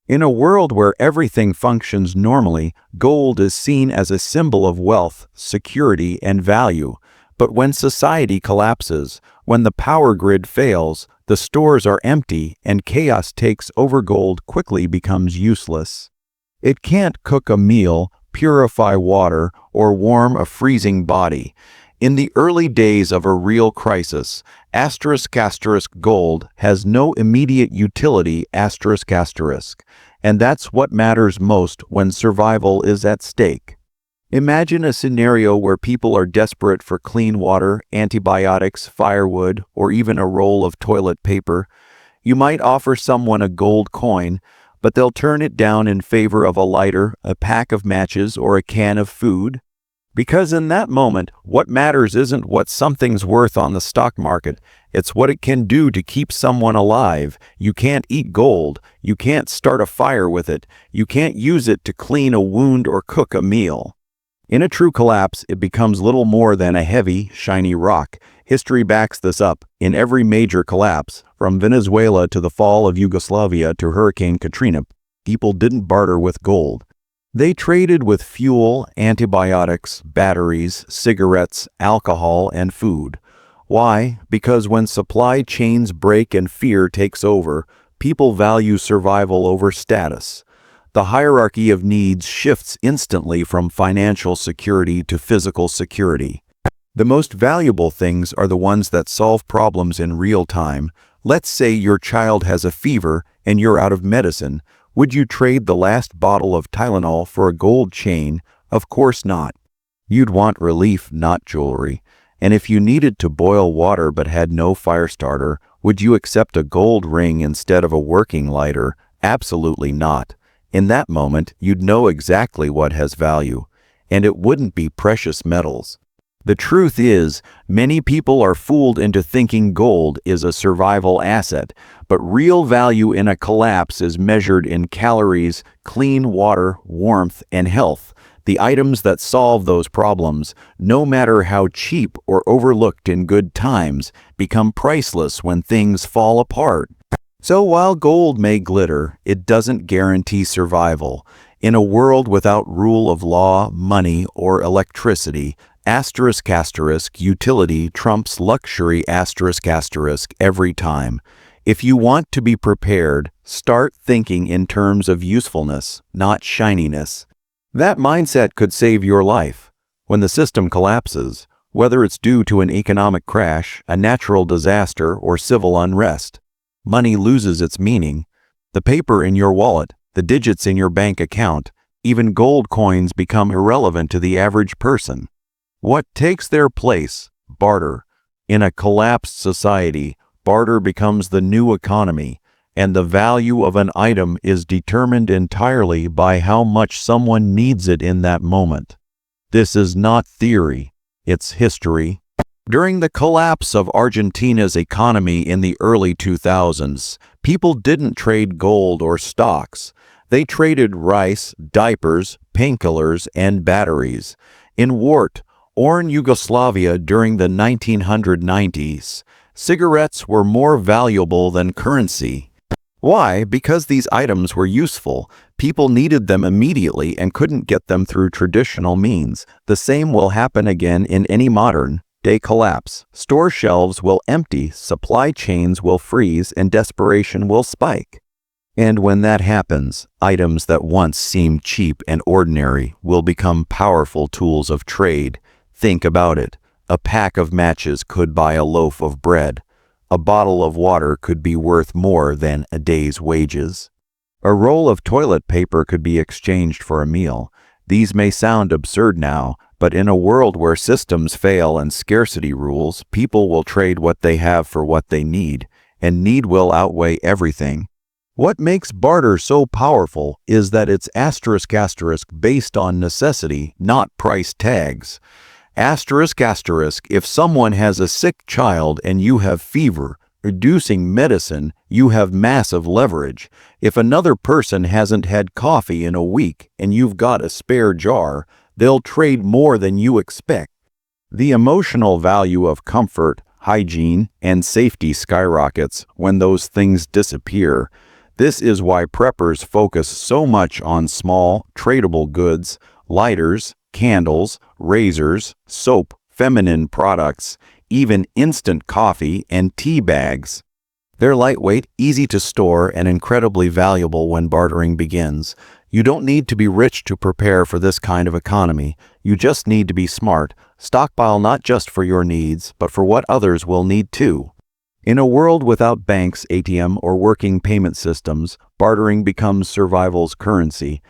In a world where everything functions normally, gold is seen as a symbol of wealth, security, and value. But when society collapses, when the power grid fails, the stores are empty, and chaos takes over, gold quickly becomes useless. It can't cook a meal, purify water, or warm a freezing body. In the early days of a real crisis, gold has no immediate utility, and that's what matters most when survival is at stake. Imagine a scenario where people are desperate for clean water, antibiotics, firewood, or even a roll of toilet paper. You might offer someone a gold coin, but they'll turn it down in favor of a lighter, a pack of matches, or a can of food. Because in that moment, what matters isn't what something's worth on the stock market, it's what it can do to keep someone alive. You can't eat gold, you can't start a fire with it, you can't use it to clean a wound or cook a meal. In a true collapse, it becomes little more than a heavy, shiny rock. History backs this up. In every major collapse, from Venezuela to the fall of Yugoslavia to Hurricane Katrina, people didn't barter with gold. They traded with fuel, antibiotics, batteries, cigarettes, alcohol, and food. Why? Because when supply chains break and fear takes over, people value survival over status. The hierarchy of needs shifts instantly from financial security to physical security. The most valuable things are the ones that solve problems in real time. Let's say your child has a fever and you're out of medicine. Would you trade the last bottle of Tylenol for a gold chain? Of course not. You'd want relief, not jewelry. And if you needed to boil water but had no fire starter, would you accept a gold ring instead of a working lighter? Absolutely not. In that moment, you'd know exactly what has value, and it wouldn't be precious metals. The truth is, many people are fooled into thinking gold is a survival asset, but real value in a collapse is measured in calories, clean water, warmth, and health. The items that solve those problems, no matter how cheap or overlooked in good times, become priceless when things fall apart. So while gold may glitter, it doesn't guarantee survival. In a world without rule of law, money, or electricity, utility trumps luxury every time. If you want to be prepared, start thinking in terms of usefulness, not shininess. That mindset could save your life. When the system collapses, whether it's due to an economic crash, a natural disaster, or civil unrest, money loses its meaning. The paper in your wallet, the digits in your bank account, even gold coins become irrelevant to the average person. What takes their place? Barter. In a collapsed society, barter becomes the new economy, and the value of an item is determined entirely by how much someone needs it in that moment. This is not theory, it's history. During the collapse of Argentina's economy in the early 2000s, people didn't trade gold or stocks. They traded rice, diapers, painkillers, and batteries. In war-torn Yugoslavia during the 1990s, cigarettes were more valuable than currency. Why? Because these items were useful. People needed them immediately and couldn't get them through traditional means. The same will happen again in any modern-day collapse. Store shelves will empty, supply chains will freeze, and desperation will spike. And when that happens, items that once seemed cheap and ordinary will become powerful tools of trade. Think about it. A pack of matches could buy a loaf of bread. A bottle of water could be worth more than a day's wages. A roll of toilet paper could be exchanged for a meal. These may sound absurd now, but in a world where systems fail and scarcity rules, people will trade what they have for what they need, and need will outweigh everything. What makes barter so powerful is that it's based on necessity, not price tags. If someone has a sick child and you have fever, reducing medicine, you have massive leverage. If another person hasn't had coffee in a week and you've got a spare jar, they'll trade more than you expect. The emotional value of comfort, hygiene, and safety skyrockets when those things disappear. This is why preppers focus so much on small, tradable goods, lighters, candles, razors, soap, feminine products, even instant coffee and tea bags. They're lightweight, easy to store, and incredibly valuable when bartering begins. You don't need to be rich to prepare for this kind of economy. You just need to be smart. Stockpile not just for your needs, but for what others will need too. In a world without banks, ATM, or working payment systems, bartering becomes survival's currency.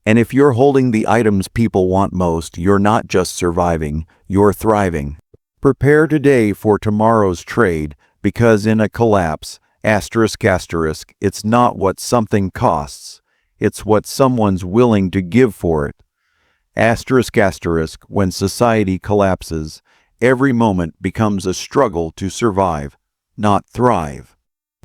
And if you're holding the items people want most, you're not just surviving, you're thriving. Prepare today for tomorrow's trade, because in a collapse, it's not what something costs, it's what someone's willing to give for it. When society collapses, every moment becomes a struggle to survive, not thrive.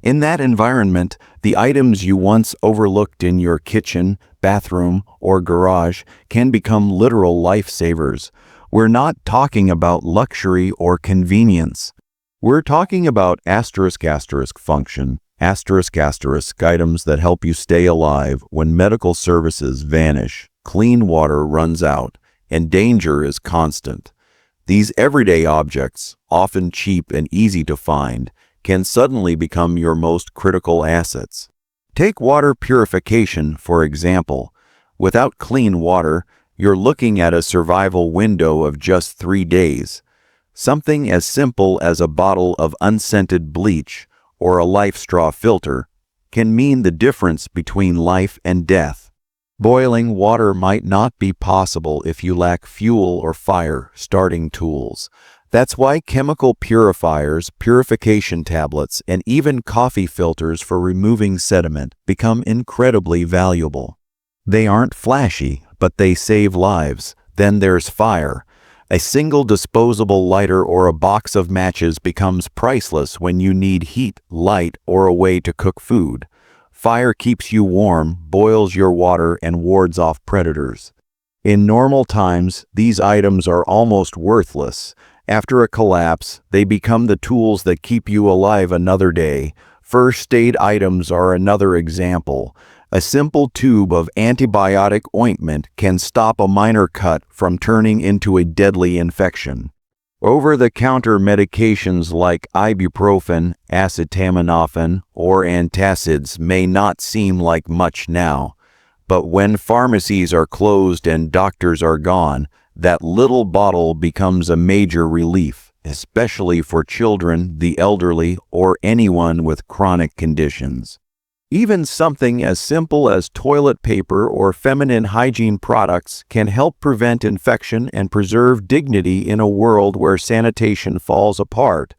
In that environment, the items you once overlooked in your kitchen, bathroom, or garage can become literal lifesavers. We're not talking about luxury or convenience. We're talking about function, items that help you stay alive when medical services vanish, clean water runs out, and danger is constant. These everyday objects, often cheap and easy to find, can suddenly become your most critical assets. Take water purification, for example. Without clean water, you're looking at a survival window of just 3 days. Something as simple as a bottle of unscented bleach or a life straw filter can mean the difference between life and death. Boiling water might not be possible if you lack fuel or fire starting tools. That's why chemical purifiers, purification tablets, and even coffee filters for removing sediment become incredibly valuable. They aren't flashy, but they save lives. Then there's fire. A single disposable lighter or a box of matches becomes priceless when you need heat, light, or a way to cook food. Fire keeps you warm, boils your water, and wards off predators. In normal times, these items are almost worthless. After a collapse, they become the tools that keep you alive another day. First aid items are another example. A simple tube of antibiotic ointment can stop a minor cut from turning into a deadly infection. Over-the-counter medications like ibuprofen, acetaminophen, or antacids may not seem like much now, but when pharmacies are closed and doctors are gone, that little bottle becomes a major relief, especially for children, the elderly, or anyone with chronic conditions. Even something as simple as toilet paper or feminine hygiene products can help prevent infection and preserve dignity in a world where sanitation falls apart.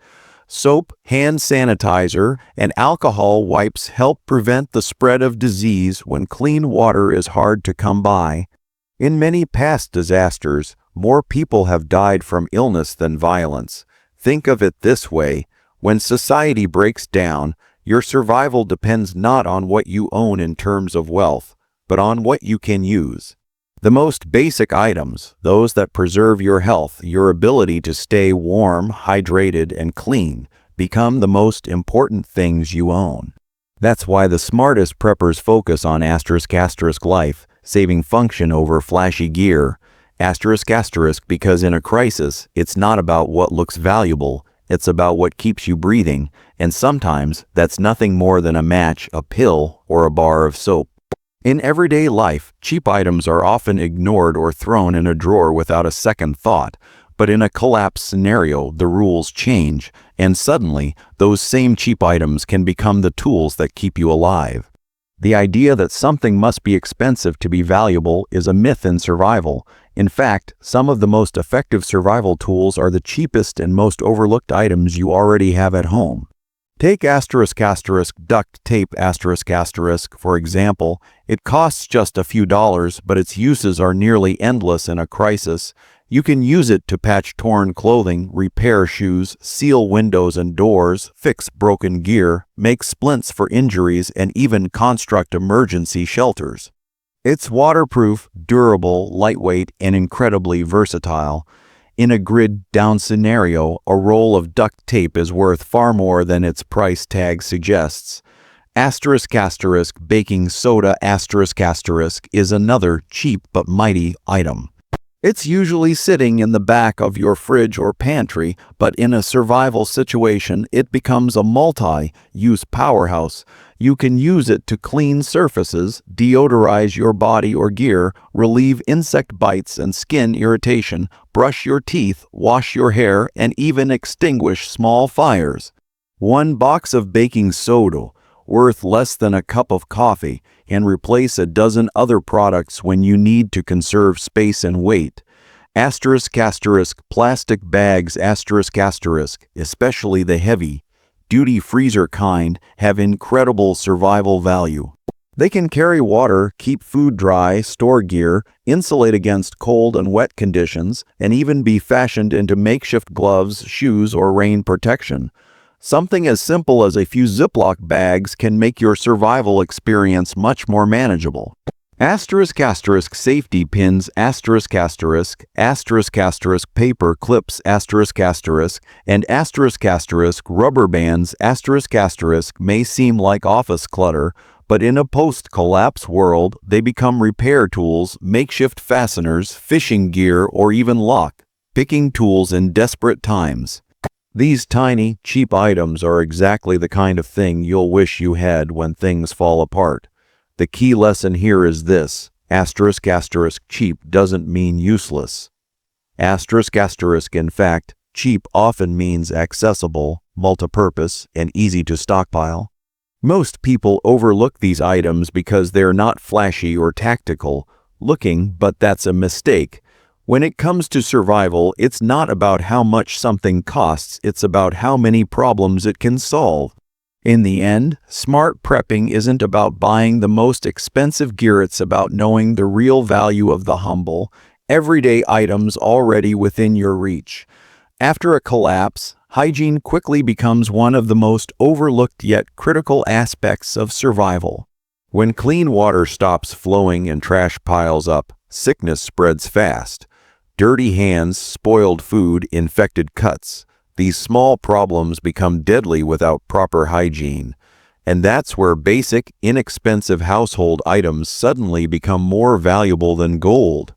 Soap, hand sanitizer, and alcohol wipes help prevent the spread of disease when clean water is hard to come by. In many past disasters, more people have died from illness than violence. Think of it this way: when society breaks down, your survival depends not on what you own in terms of wealth, but on what you can use. The most basic items, those that preserve your health, your ability to stay warm, hydrated, and clean, become the most important things you own. That's why the smartest preppers focus on life, saving function over flashy gear. Because in a crisis, it's not about what looks valuable, it's about what keeps you breathing, and sometimes that's nothing more than a match, a pill, or a bar of soap. In everyday life, cheap items are often ignored or thrown in a drawer without a second thought, but in a collapse scenario, the rules change, and suddenly, those same cheap items can become the tools that keep you alive. The idea that something must be expensive to be valuable is a myth in survival. In fact, some of the most effective survival tools are the cheapest and most overlooked items you already have at home. Take duct tape for example. It costs just a few dollars, but its uses are nearly endless in a crisis. You can use it to patch torn clothing, repair shoes, seal windows and doors, fix broken gear, make splints for injuries, and even construct emergency shelters. It's waterproof, durable, lightweight, and incredibly versatile. In a grid-down scenario, a roll of duct tape is worth far more than its price tag suggests. Baking soda is another cheap but mighty item. It's usually sitting in the back of your fridge or pantry, but in a survival situation, it becomes a multi-use powerhouse. You can use it to clean surfaces, deodorize your body or gear, relieve insect bites and skin irritation, brush your teeth, wash your hair, and even extinguish small fires. One box of baking soda, worth less than a cup of coffee, can replace a dozen other products when you need to conserve space and weight. Plastic bags especially the heavy-duty freezer kind, have incredible survival value. They can carry water, keep food dry, store gear, insulate against cold and wet conditions, and even be fashioned into makeshift gloves, shoes, or rain protection. Something as simple as a few Ziploc bags can make your survival experience much more manageable. Safety pins paper clips and rubber bands may seem like office clutter, but in a post-collapse world, they become repair tools, makeshift fasteners, fishing gear, or even lock-picking tools in desperate times. These tiny, cheap items are exactly the kind of thing you'll wish you had when things fall apart. The key lesson here is this: cheap doesn't mean useless. In fact, cheap often means accessible, multipurpose, and easy to stockpile. Most people overlook these items because they're not flashy or tactical looking, but that's a mistake. When it comes to survival, it's not about how much something costs, it's about how many problems it can solve. In the end, smart prepping isn't about buying the most expensive gear, it's about knowing the real value of the humble, everyday items already within your reach. After a collapse, hygiene quickly becomes one of the most overlooked yet critical aspects of survival. When clean water stops flowing and trash piles up, sickness spreads fast. Dirty hands, spoiled food, infected cuts. These small problems become deadly without proper hygiene. And that's where basic, inexpensive household items suddenly become more valuable than gold.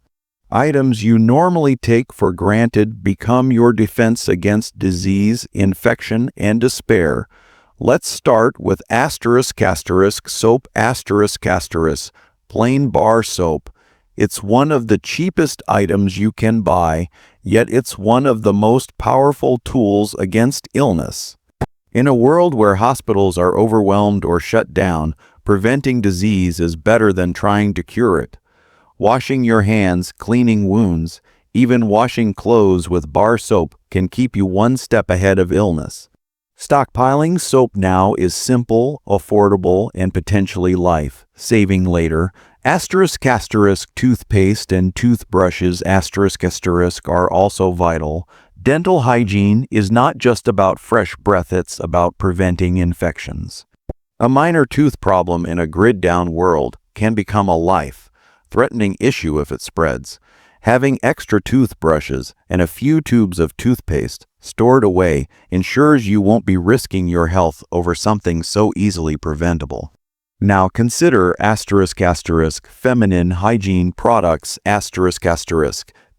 Items you normally take for granted become your defense against disease, infection, and despair. Let's start with soap plain bar soap. It's one of the cheapest items you can buy, yet it's one of the most powerful tools against illness. In a world where hospitals are overwhelmed or shut down, preventing disease is better than trying to cure it. Washing your hands, cleaning wounds, even washing clothes with bar soap can keep you one step ahead of illness. Stockpiling soap now is simple, affordable, and potentially life-saving later. Toothpaste and toothbrushes are also vital. Dental hygiene is not just about fresh breath, it's about preventing infections. A minor tooth problem in a grid-down world can become a life-threatening issue if it spreads. Having extra toothbrushes and a few tubes of toothpaste stored away ensures you won't be risking your health over something so easily preventable. Now consider feminine hygiene products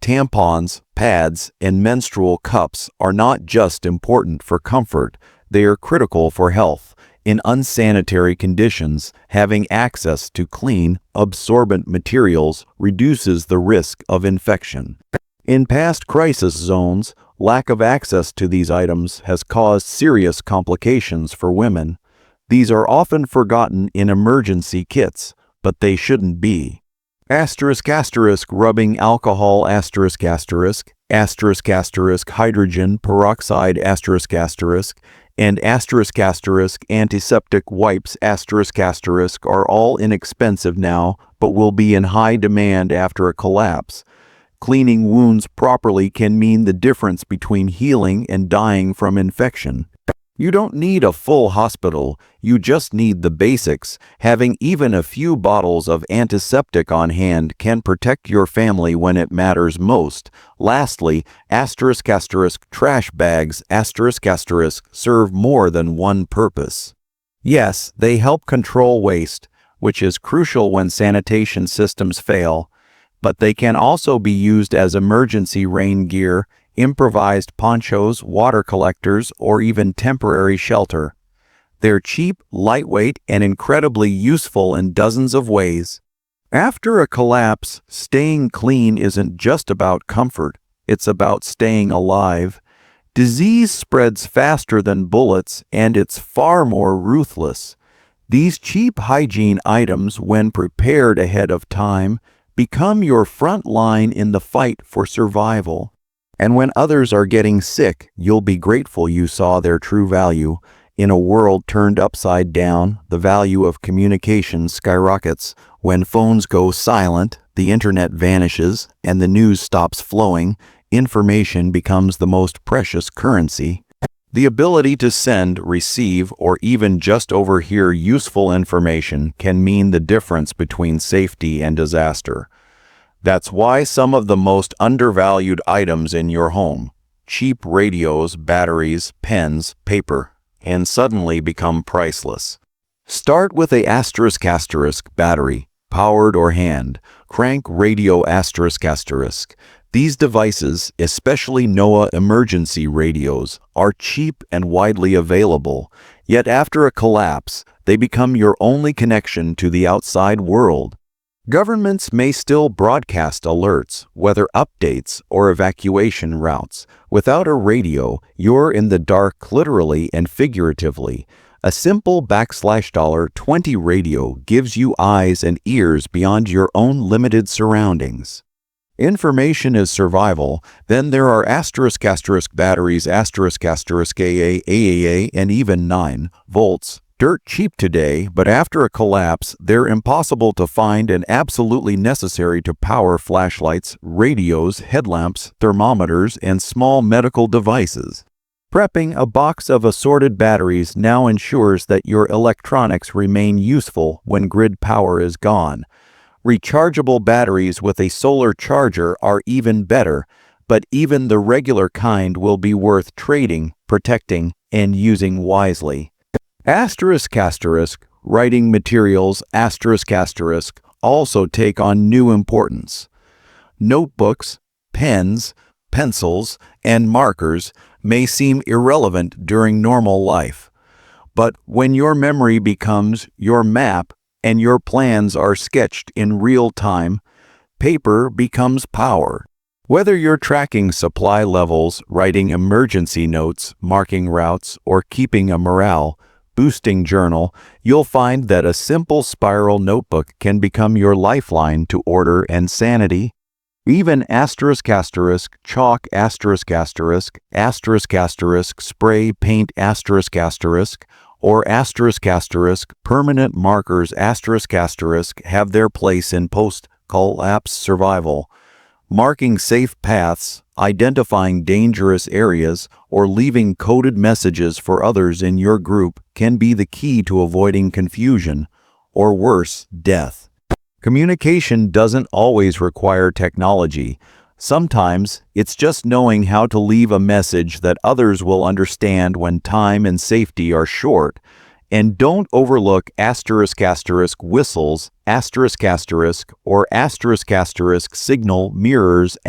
tampons, pads, and menstrual cups are not just important for comfort, they are critical for health. In unsanitary conditions, having access to clean, absorbent materials reduces the risk of infection. In past crisis zones, lack of access to these items has caused serious complications for women. These are often forgotten in emergency kits, but they shouldn't be. Rubbing alcohol hydrogen peroxide and antiseptic wipes are all inexpensive now, but will be in high demand after a collapse. Cleaning wounds properly can mean the difference between healing and dying from infection. You don't need a full hospital, you just need the basics. Having even a few bottles of antiseptic on hand can protect your family when it matters most. Lastly, trash bags serve more than one purpose. Yes, they help control waste, which is crucial when sanitation systems fail, but they can also be used as emergency rain gear, improvised ponchos, water collectors, or even temporary shelter. They're cheap, lightweight, and incredibly useful in dozens of ways. After a collapse, staying clean isn't just about comfort, it's about staying alive. Disease spreads faster than bullets, and it's far more ruthless. These cheap hygiene items, when prepared ahead of time, become your front line in the fight for survival. And when others are getting sick, you'll be grateful you saw their true value. In a world turned upside down, the value of communication skyrockets. When phones go silent, the internet vanishes, and the news stops flowing, information becomes the most precious currency. The ability to send, receive, or even just overhear useful information can mean the difference between safety and disaster. That's why some of the most undervalued items in your home, cheap radios, batteries, pens, paper, and suddenly become priceless. Start with a ** battery, powered or hand, crank radio **. These devices, especially NOAA emergency radios, are cheap and widely available, yet after a collapse, they become your only connection to the outside world. Governments may still broadcast alerts, weather updates, or evacuation routes. Without a radio, you're in the dark literally and figuratively. A simple *$20 radio gives you eyes and ears beyond your own limited surroundings. Information is survival, then there are ** batteries *AA, and even 9 volts. Dirt cheap today, but after a collapse, they're impossible to find and absolutely necessary to power flashlights, radios, headlamps, thermometers, and small medical devices. Prepping a box of assorted batteries now ensures that your electronics remain useful when grid power is gone. Rechargeable batteries with a solar charger are even better, but even the regular kind will be worth trading, protecting, and using wisely. **, writing materials ** also take on new importance. Notebooks, pens, pencils, and markers may seem irrelevant during normal life. But when your memory becomes your map and your plans are sketched in real time, paper becomes power. Whether you're tracking supply levels, writing emergency notes, marking routes, or keeping a morale-boosting journal, you'll find that a simple spiral notebook can become your lifeline to order and sanity. Even **, chalk **, spray paint **, or **, permanent markers ** have their place in post-collapse survival. Marking safe paths, identifying dangerous areas, or leaving coded messages for others in your group can be the key to avoiding confusion, or worse, death. Communication doesn't always require technology. Sometimes it's just knowing how to leave a message that others will understand when time and safety are short. And don't overlook ** whistles, ** or ** signal mirrors **.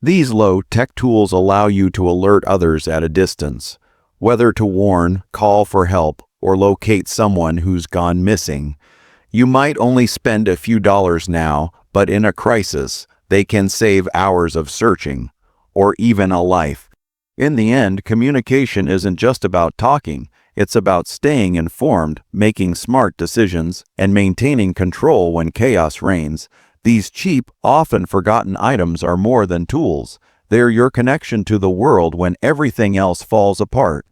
These low-tech tools allow you to alert others at a distance, whether to warn, call for help, or locate someone who's gone missing. You might only spend a few dollars now, but in a crisis, they can save hours of searching, or even a life. In the end, communication isn't just about talking. It's about staying informed, making smart decisions, and maintaining control when chaos reigns. These cheap, often forgotten items are more than tools. They're your connection to the world when everything else falls apart.